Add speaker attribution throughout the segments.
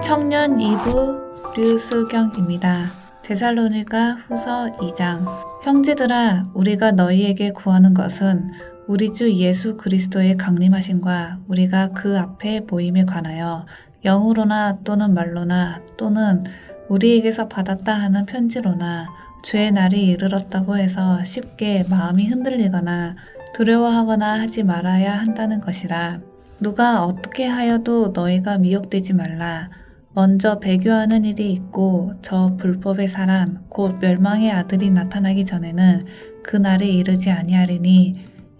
Speaker 1: 청년 2부 류수경입니다. 데살로니가 후서 2장. 형제들아, 우리가 너희에게 구하는 것은 우리 주 예수 그리스도의 강림하심과 우리가 그 앞에 모임에 관하여 영으로나 또는 말로나 또는 우리에게서 받았다 하는 편지로나 주의 날이 이르렀다고 해서 쉽게 마음이 흔들리거나 두려워하거나 하지 말아야 한다는 것이라. 누가 어떻게 하여도 너희가 미혹되지 말라. 먼저 배교하는 일이 있고 저 불법의 사람 곧 멸망의 아들이 나타나기 전에는 그 날이 이르지 아니하리니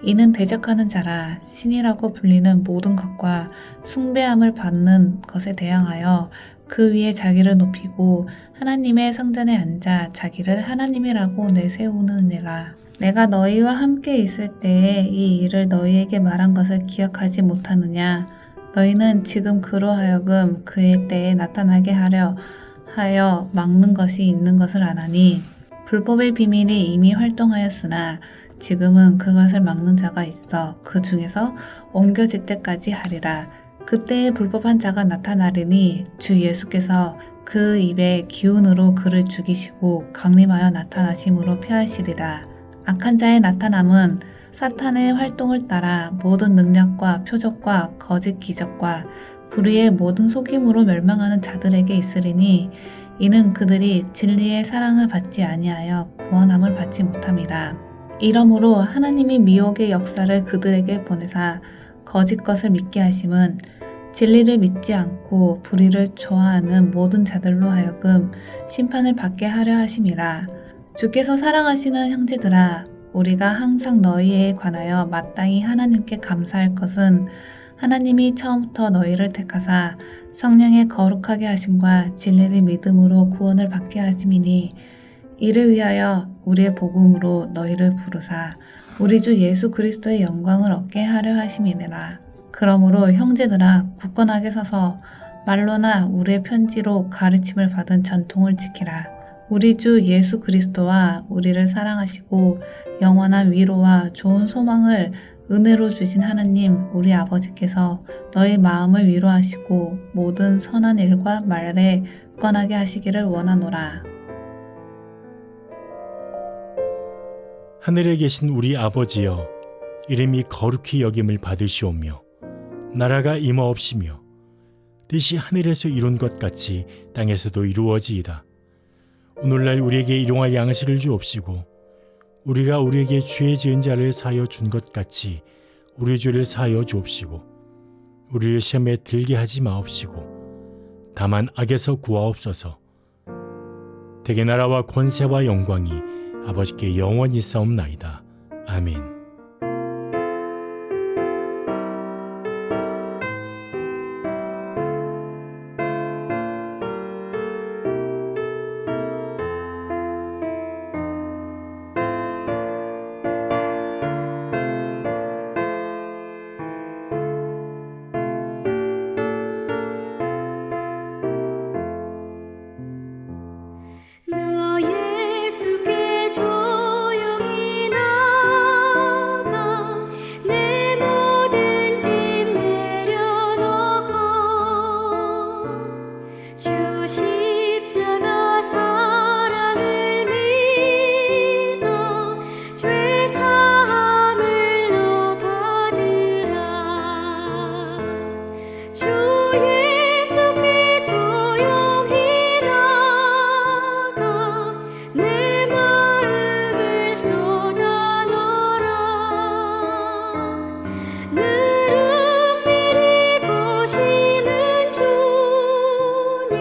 Speaker 1: 이는 대적하는 자라. 신이라고 불리는 모든 것과 숭배함을 받는 것에 대항하여 그 위에 자기를 높이고 하나님의 성전에 앉아 자기를 하나님이라고 내세우느니라. 내가 너희와 함께 있을 때에 이 일을 너희에게 말한 것을 기억하지 못하느냐. 너희는 지금 그로 하여금 그의 때에 나타나게 하여 막는 것이 있는 것을 아나니 불법의 비밀이 이미 활동하였으나 지금은 그것을 막는 자가 있어 그 중에서 옮겨질 때까지 하리라. 그때에 불법한 자가 나타나리니 주 예수께서 그 입의 기운으로 그를 죽이시고 강림하여 나타나심으로 폐하시리라. 악한 자의 나타남은 사탄의 활동을 따라 모든 능력과 표적과 거짓 기적과 불의의 모든 속임으로 멸망하는 자들에게 있으리니 이는 그들이 진리의 사랑을 받지 아니하여 구원함을 받지 못함이라. 이러므로 하나님이 미혹의 역사를 그들에게 보내사 거짓 것을 믿게 하심은 진리를 믿지 않고 불의를 좋아하는 모든 자들로 하여금 심판을 받게 하려 하심이라. 주께서 사랑하시는 형제들아, 우리가 항상 너희에 관하여 마땅히 하나님께 감사할 것은 하나님이 처음부터 너희를 택하사 성령의 거룩하게 하심과 진리를 믿음으로 구원을 받게 하심이니 이를 위하여 우리의 복음으로 너희를 부르사 우리 주 예수 그리스도의 영광을 얻게 하려 하심이니라. 그러므로 형제들아, 굳건하게 서서 말로나 우리의 편지로 가르침을 받은 전통을 지키라. 우리 주 예수 그리스도와 우리를 사랑하시고 영원한 위로와 좋은 소망을 은혜로 주신 하나님 우리 아버지께서 너희 마음을 위로하시고 모든 선한 일과 말에 굳건하게 하시기를 원하노라.
Speaker 2: 하늘에 계신 우리 아버지여, 이름이 거룩히 여김을 받으시오며 나라가 임하옵시며 뜻이 하늘에서 이룬 것 같이 땅에서도 이루어지이다. 오늘날 우리에게 일용할 양식을 주옵시고 우리가 우리에게 죄 지은 자를 사하여 준 것 같이 우리 죄를 사하여 주옵시고 우리를 시험에 들게 하지 마옵시고 다만 악에서 구하옵소서. 대개 나라와 권세와 영광이 아버지께 영원히 있사옵나이다. 아멘.
Speaker 3: 나 예수께 조용히 나가 내 모든 짐 내려놓고 주 십자가 사랑을 믿어 죄 사함을 너 받으라. 주 예수께 조용히 나가 내 마음을 쏟아 넣어라. 늘 은밀히 보시는 주님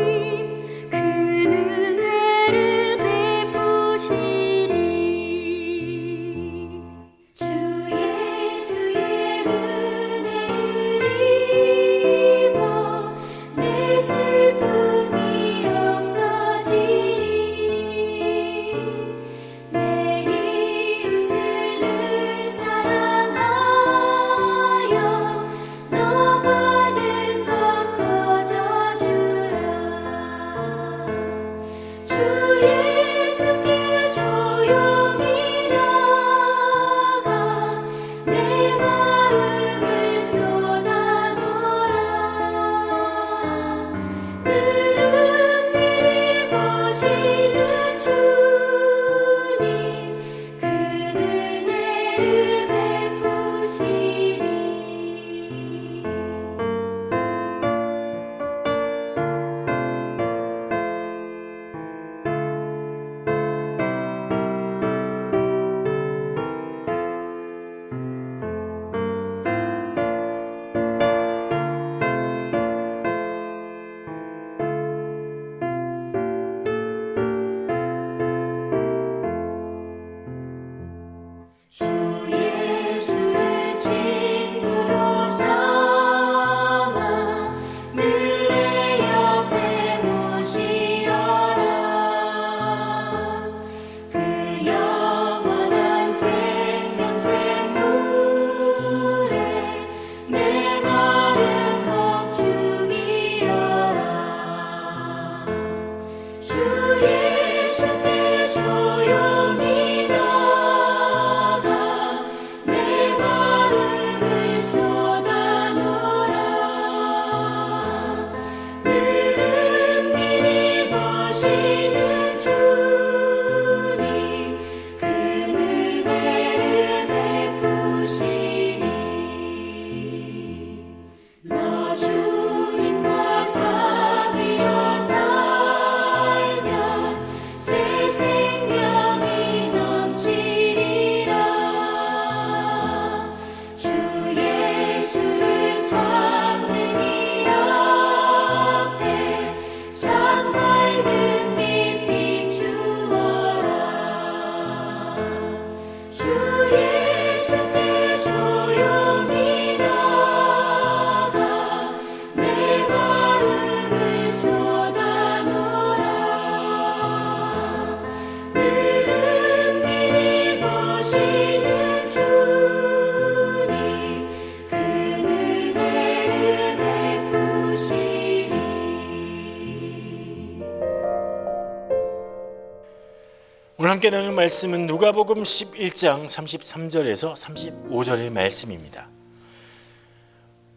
Speaker 2: 오늘 함께 나눌 말씀은 누가복음 11장 33절에서 35절의 말씀입니다.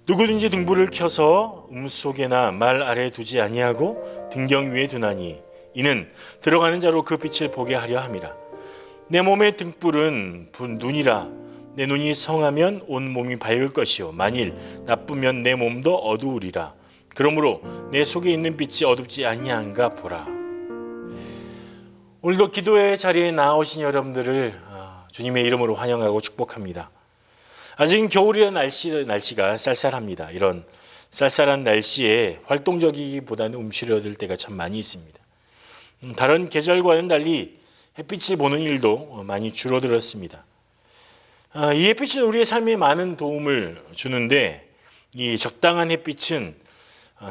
Speaker 2: 누구든지 등불을 켜서 속에나 말 아래에 두지 아니하고 등경 위에 두나니 이는 들어가는 자로 그 빛을 보게 하려 함이라. 내 몸의 등불은 눈이라. 내 눈이 성하면 온 몸이 밝을 것이요 만일 나쁘면 내 몸도 어두우리라. 그러므로 내 속에 있는 빛이 어둡지 아니한가 보라. 오늘도 기도의 자리에 나오신 여러분들을 주님의 이름으로 환영하고 축복합니다. 아직은 겨울이라는 날씨가 쌀쌀합니다. 이런 쌀쌀한 날씨에 활동적이기보다는 움츠러들 때가 참 많이 있습니다. 다른 계절과는 달리 햇빛을 보는 일도 많이 줄어들었습니다. 이 햇빛은 우리의 삶에 많은 도움을 주는데 이 적당한 햇빛은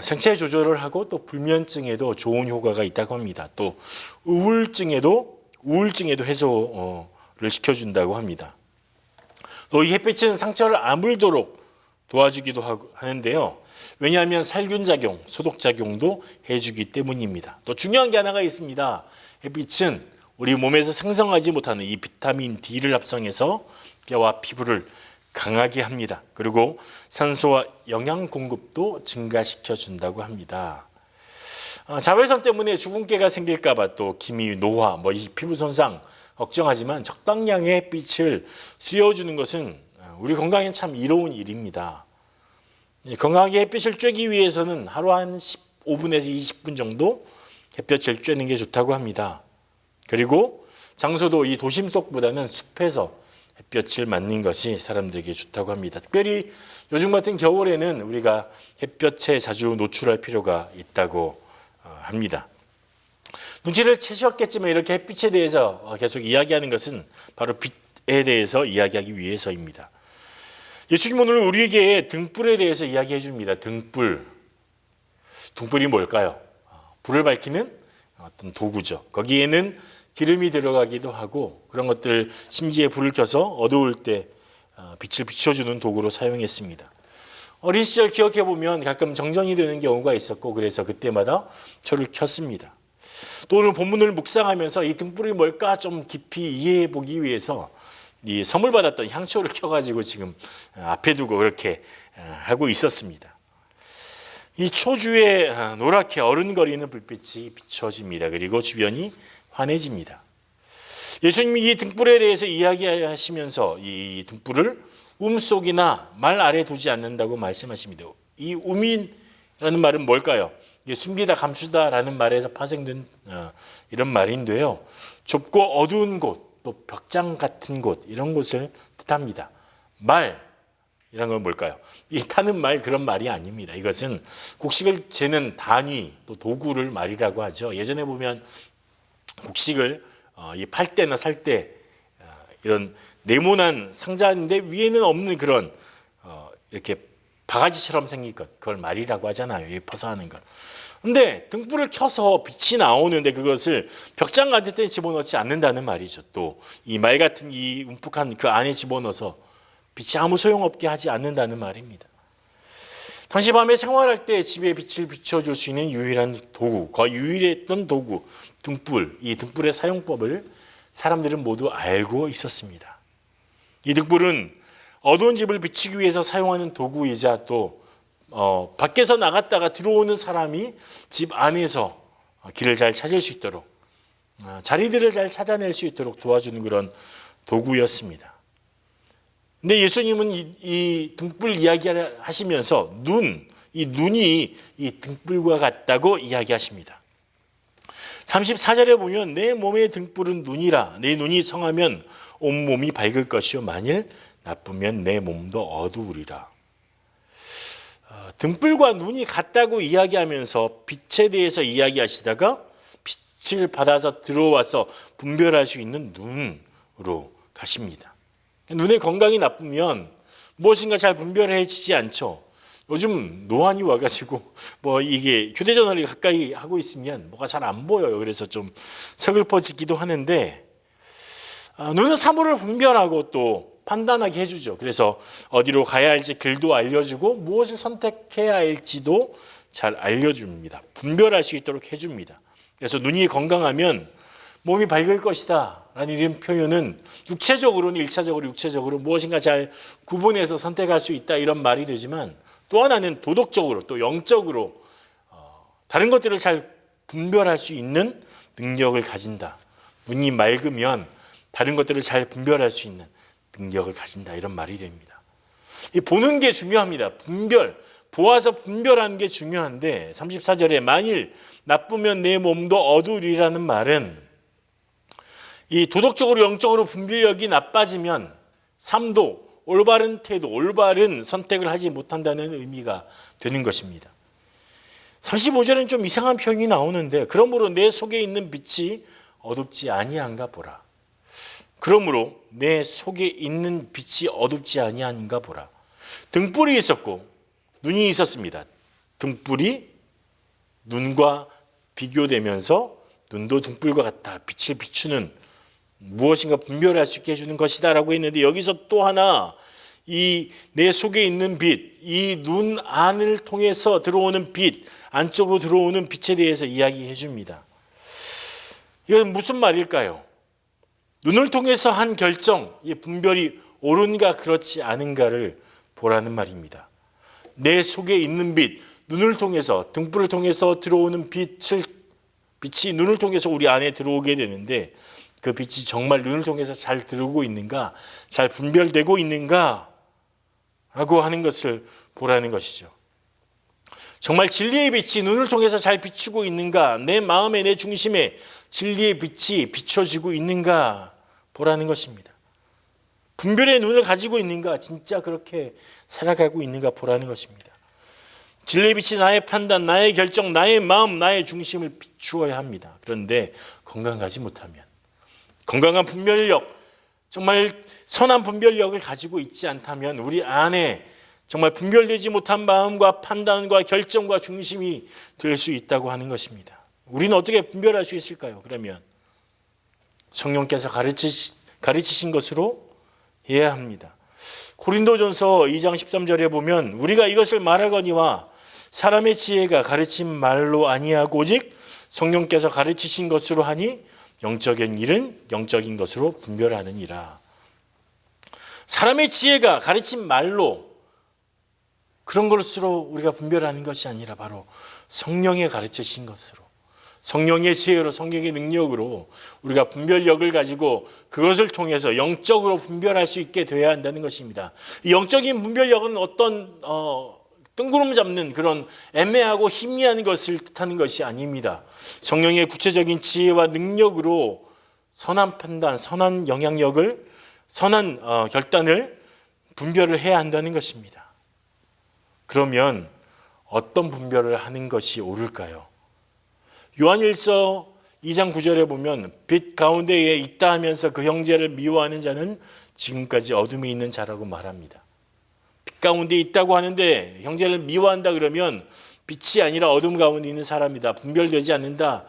Speaker 2: 생체 조절을 하고 또 불면증에도 좋은 효과가 있다고 합니다. 또 우울증에도 해소를 시켜준다고 합니다. 또 이 햇빛은 상처를 아물도록 도와주기도 하는데요. 왜냐하면 살균작용, 소독작용도 해주기 때문입니다. 또 중요한 게 하나가 있습니다. 햇빛은 우리 몸에서 생성하지 못하는 이 비타민 D를 합성해서 뼈와 피부를 강하게 합니다. 그리고 산소와 영양 공급도 증가시켜 준다고 합니다. 자외선 때문에 주근깨가 생길까봐 또 기미, 노화, 이 피부 손상 걱정하지만 적당량의 햇빛을 쐬어주는 것은 우리 건강에 참 이로운 일입니다. 건강하게 햇빛을 쬐기 위해서는 하루 한 15분에서 20분 정도 햇볕을 쬐는 게 좋다고 합니다. 그리고 장소도 이 도심 속보다는 숲에서 햇볕을 맞는 것이 사람들에게 좋다고 합니다. 특별히 요즘 같은 겨울에는 우리가 햇볕에 자주 노출할 필요가 있다고 합니다. 눈치를 채셨겠지만 이렇게 햇빛에 대해서 계속 이야기하는 것은 바로 빛에 대해서 이야기하기 위해서입니다. 예수님 오늘 우리에게 등불에 대해서 이야기해 줍니다. 등불이 뭘까요? 불을 밝히는 어떤 도구죠. 거기에는 기름이 들어가기도 하고 그런 것들 심지에 불을 켜서 어두울 때 빛을 비춰주는 도구로 사용했습니다. 어린 시절 기억해 보면 가끔 정전이 되는 경우가 있었고 그래서 그때마다 초를 켰습니다. 또 오늘 본문을 묵상하면서 이 등불이 뭘까 좀 깊이 이해해 보기 위해서 이 선물 받았던 향초를 켜가지고 지금 앞에 두고 그렇게 하고 있었습니다. 이 초주에 노랗게 어른거리는 불빛이 비춰집니다. 그리고 주변이 환해집니다. 예수님이 이 등불에 대해서 이야기하시면서 이 등불을 속이나 말 아래 두지 않는다고 말씀하십니다. 이 음이라는 말은 뭘까요? 이게 숨기다 감추다라는 말에서 파생된 이런 말인데요. 좁고 어두운 곳, 또 벽장 같은 곳 이런 곳을 뜻합니다. 말 이런 건 뭘까요? 이 타는 말 그런 말이 아닙니다. 이것은 곡식을 재는 단위 또 도구를 말이라고 하죠. 예전에 보면 곡식을 팔 때나 살 때 이런 네모난 상자인데 위에는 없는 그런 이렇게 바가지처럼 생긴 것 그걸 말이라고 하잖아요. 퍼서 하는 것. 근데 등불을 켜서 빛이 나오는데 그것을 벽장 같은 데 집어넣지 않는다는 말이죠. 또 이 말 같은 이 움푹한 그 안에 집어넣어서 빛이 아무 소용없게 하지 않는다는 말입니다. 당시 밤에 생활할 때 집에 빛을 비춰줄 수 있는 유일한 도구, 거의 유일했던 도구, 등불, 이 등불의 사용법을 사람들은 모두 알고 있었습니다. 이 등불은 어두운 집을 비추기 위해서 사용하는 도구이자 또 밖에서 나갔다가 들어오는 사람이 집 안에서 길을 잘 찾을 수 있도록 자리들을 잘 찾아낼 수 있도록 도와주는 그런 도구였습니다. 근데 예수님은 이 등불 이야기를 하시면서 이 눈이 이 등불과 같다고 이야기하십니다. 34절에 보면 내 몸의 등불은 눈이라. 내 눈이 성하면 온몸이 밝을 것이요 만일 나쁘면 내 몸도 어두우리라. 등불과 눈이 같다고 이야기하면서 빛에 대해서 이야기하시다가 빛을 받아서 들어와서 분별할 수 있는 눈으로 가십니다. 눈의 건강이 나쁘면 무엇인가 잘 분별해지지 않죠. 요즘 노안이 와가지고 이게 휴대전화를 가까이 하고 있으면 뭐가 잘 안 보여요. 그래서 좀 서글퍼지기도 하는데 눈은 사물을 분별하고 또 판단하게 해주죠. 그래서 어디로 가야 할지 길도 알려주고 무엇을 선택해야 할지도 잘 알려줍니다. 분별할 수 있도록 해줍니다. 그래서 눈이 건강하면 몸이 밝을 것이다 라는 이런 표현은 육체적으로는 일차적으로 육체적으로 무엇인가 잘 구분해서 선택할 수 있다 이런 말이 되지만, 또 하나는 도덕적으로 또 영적으로 다른 것들을 잘 분별할 수 있는 능력을 가진다. 눈이 맑으면 다른 것들을 잘 분별할 수 있는 능력을 가진다 이런 말이 됩니다. 이 보는 게 중요합니다. 보아서 분별하는 게 중요한데 34절에 만일 나쁘면 내 몸도 어두우리라는 말은 이 도덕적으로 영적으로 분별력이 나빠지면 삶도 올바른 태도, 올바른 선택을 하지 못한다는 의미가 되는 것입니다. 35절에는 좀 이상한 표현이 나오는데, 그러므로 내 속에 있는 빛이 어둡지 아니한가 보라. 그러므로 내 속에 있는 빛이 어둡지 아니한가 보라. 등불이 있었고 눈이 있었습니다. 등불이 눈과 비교되면서 눈도 등불과 같다. 빛을 비추는 무엇인가 분별할 수 있게 해주는 것이다 라고 했는데, 여기서 또 하나 이 내 속에 있는 빛, 이 눈 안을 통해서 들어오는 빛, 안쪽으로 들어오는 빛에 대해서 이야기해 줍니다. 이건 무슨 말일까요? 눈을 통해서 한 결정, 이 분별이 옳은가 그렇지 않은가를 보라는 말입니다. 내 속에 있는 빛, 눈을 통해서, 등불을 통해서 들어오는 빛이 눈을 통해서 우리 안에 들어오게 되는데, 그 빛이 정말 눈을 통해서 잘 들어오고 있는가, 잘 분별되고 있는가 라고 하는 것을 보라는 것이죠. 정말 진리의 빛이 눈을 통해서 잘 비추고 있는가, 내 마음에, 내 중심에 진리의 빛이 비춰지고 있는가 보라는 것입니다. 분별의 눈을 가지고 있는가, 진짜 그렇게 살아가고 있는가 보라는 것입니다. 진리의 빛이 나의 판단, 나의 결정, 나의 마음, 나의 중심을 비추어야 합니다. 그런데 건강하지 못하면, 건강한 분별력, 정말 선한 분별력을 가지고 있지 않다면 우리 안에 정말 분별되지 못한 마음과 판단과 결정과 중심이 될 수 있다고 하는 것입니다. 우리는 어떻게 분별할 수 있을까요? 그러면 성령께서 가르치신 것으로 해야 합니다. 고린도전서 2장 13절에 보면 우리가 이것을 말하거니와 사람의 지혜가 가르친 말로 아니하고 오직 성령께서 가르치신 것으로 하니 영적인 일은 영적인 것으로 분별하느니라. 사람의 지혜가 가르친 말로 그런 것으로 우리가 분별하는 것이 아니라 바로 성령의 가르치신 것으로, 성령의 지혜로, 성령의 능력으로 우리가 분별력을 가지고 그것을 통해서 영적으로 분별할 수 있게 되어야 한다는 것입니다. 이 영적인 분별력은 어떤 뜬구름 잡는 그런 애매하고 희미한 것을 뜻하는 것이 아닙니다. 성령의 구체적인 지혜와 능력으로 선한 판단, 선한 영향력을, 선한 결단을 분별을 해야 한다는 것입니다. 그러면 어떤 분별을 하는 것이 옳을까요? 요한일서 2장 9절에 보면 빛 가운데에 있다 하면서 그 형제를 미워하는 자는 지금까지 어둠에 있는 자라고 말합니다. 빛 가운데 있다고 하는데 형제를 미워한다 그러면 빛이 아니라 어둠 가운데 있는 사람이다. 분별되지 않는다.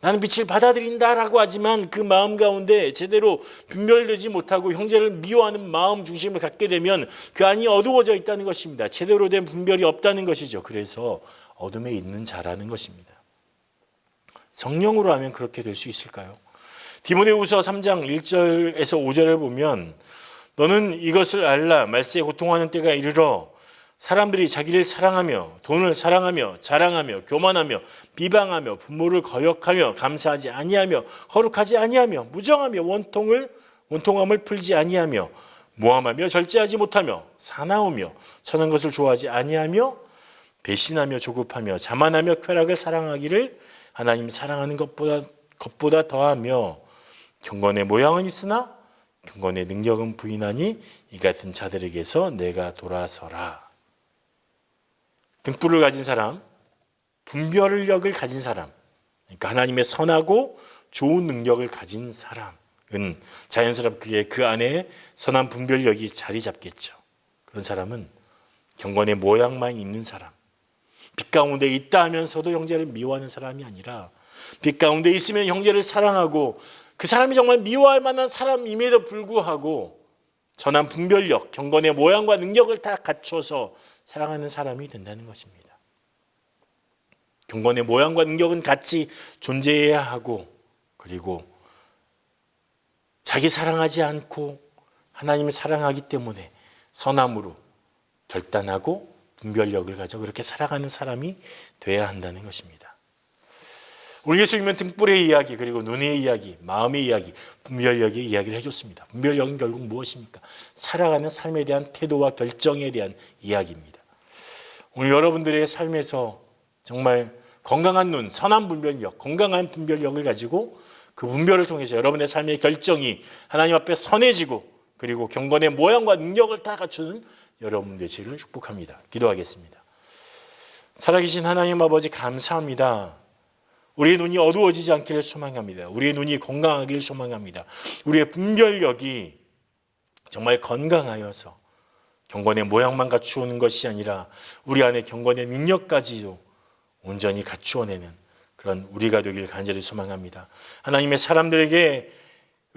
Speaker 2: 나는 빛을 받아들인다라고 하지만 그 마음 가운데 제대로 분별되지 못하고 형제를 미워하는 마음 중심을 갖게 되면 그 안이 어두워져 있다는 것입니다. 제대로 된 분별이 없다는 것이죠. 그래서 어둠에 있는 자라는 것입니다. 성령으로 하면 그렇게 될 수 있을까요? 디모데후서 3장 1절에서 5절을 보면 너는 이것을 알라. 말세에 고통하는 때가 이르러 사람들이 자기를 사랑하며 돈을 사랑하며 자랑하며 교만하며 비방하며 부모를 거역하며 감사하지 아니하며 거룩하지 아니하며 무정하며 원통함을 풀지 아니하며 모함하며 절제하지 못하며 사나우며 천한 것을 좋아하지 아니하며 배신하며 조급하며 자만하며 쾌락을 사랑하기를 하나님 사랑하는 것보다 더하며 경건의 모양은 있으나 경건의 능력은 부인하니 이 같은 자들에게서 내가 돌아서라. 등불을 가진 사람, 분별력을 가진 사람, 그러니까 하나님의 선하고 좋은 능력을 가진 사람은 자연스럽게 그 안에 선한 분별력이 자리 잡겠죠. 그런 사람은 경건의 모양만 있는 사람, 빛 가운데 있다 하면서도 형제를 미워하는 사람이 아니라 빛 가운데 있으면 형제를 사랑하고 그 사람이 정말 미워할 만한 사람임에도 불구하고 선한 분별력, 경건의 모양과 능력을 다 갖춰서 사랑하는 사람이 된다는 것입니다. 경건의 모양과 능력은 같이 존재해야 하고 그리고 자기 사랑하지 않고 하나님을 사랑하기 때문에 선함으로 결단하고 분별력을 가져 그렇게 살아가는 사람이 돼야 한다는 것입니다. 우리 예수님은 등불의 이야기, 그리고 눈의 이야기, 마음의 이야기, 분별력의 이야기를 해줬습니다. 분별력은 결국 무엇입니까? 살아가는 삶에 대한 태도와 결정에 대한 이야기입니다. 오늘 여러분들의 삶에서 정말 건강한 눈, 선한 분별력, 건강한 분별력을 가지고 그 분별을 통해서 여러분의 삶의 결정이 하나님 앞에 선해지고 그리고 경건의 모양과 능력을 다 갖추는 여러분 되시기를 축복합니다. 기도하겠습니다. 살아계신 하나님 아버지, 감사합니다. 우리의 눈이 어두워지지 않기를 소망합니다. 우리의 눈이 건강하기를 소망합니다. 우리의 분별력이 정말 건강하여서 경건의 모양만 갖추는 것이 아니라 우리 안에 경건의 능력까지도 온전히 갖추어내는 그런 우리가 되길 간절히 소망합니다. 하나님의 사람들에게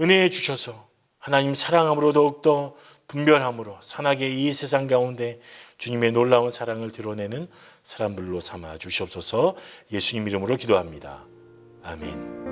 Speaker 2: 은혜해 주셔서 하나님 사랑함으로 더욱더 분별함으로 선하게 이 세상 가운데 주님의 놀라운 사랑을 드러내는 사람들로 삼아 주시옵소서. 예수님 이름으로 기도합니다. 아멘.